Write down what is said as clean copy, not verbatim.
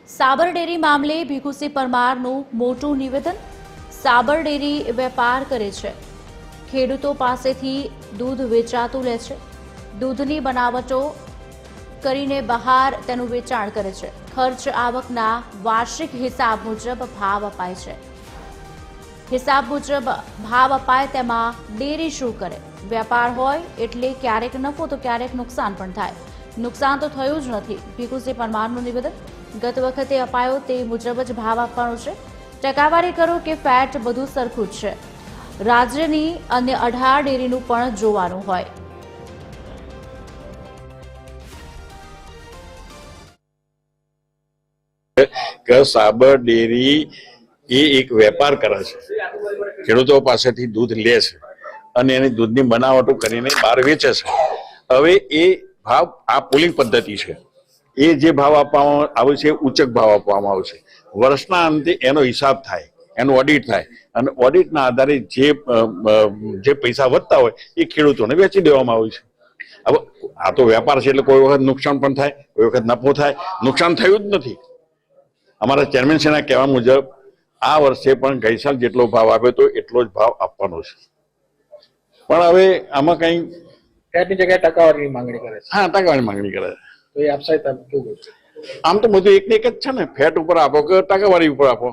સાબર dairy મામલે ભીખુસિંહ પરમારનું મોટું નિવેદન। સાબર ડેરી વેપાર કરે છે, ખેડૂતો પાસેથી દૂધ વેચાતું લે છે, દૂધની બનાવટો કરીને બહાર તેનું વેચાણ કરે છે, ખર્ચ આવકના વાર્ષિક હિસાબ મુજબ ભાવ અપાય છે। હિસાબ મુજબ ભાવ અપાય તેમાં ડેરી શું કરે? વેપાર હોય એટલે ક્યારેક નફો તો ક્યારેક નુકસાન પણ થાય। નુકસાન તો થયું જ નથી। ભીખુસિંહ પરમારનું નિવેદન। ગત વખતે અપાયો તે મુજબ જ ભાવ આપવાનો છે। ટકાવારી કરો કે ફેટ બધું સરખું જ છે। રાજ્યની અન્ય 18 ડેરીનું પણ જોવાનું હોય। સાબર ડેરી એ એક વેપાર કરે છે, ખેડૂતો પાસેથી દૂધ લે છે અને એની દૂધની બનાવટો કરીને બહાર વેચે છે। હવે એ ભાવ આ પોલિંગ પદ્ધતિ છે, એ જે ભાવ આપવામાં આવે છે ઉચ્ચક ભાવ આપવામાં આવે છે। વર્ષના અંતે એનો હિસાબ થાય, એનું ઓડિટ થાય અને ઓડિટના આધારે જે પૈસા વધતા હોય એ ખેડૂતોને વેચી દેવામાં આવે છે। હવે આ તો વેપાર છે એટલે કોઈ વખત નુકસાન પણ થાય, કોઈ વખત નફો થાય। નુકસાન થયું જ નથી। અમારા ચેરમેન શ્રીના કહેવા મુજબ આ વર્ષે પણ ગઈ સાલ જેટલો ભાવ આપ્યો તો એટલો જ ભાવ આપવાનો છે, પણ હવે આમાં કઈ ફેટની જગ્યાએ ટકાવારીની માંગણી કરે છે। હા, ટકાવારી માંગણી કરે છે। તો એ આપશે તમે કેવું? આમ તો બધું એક ને એક જ છે ને, ફેટ ઉપર આપો કે ટકાવારી ઉપર આપો।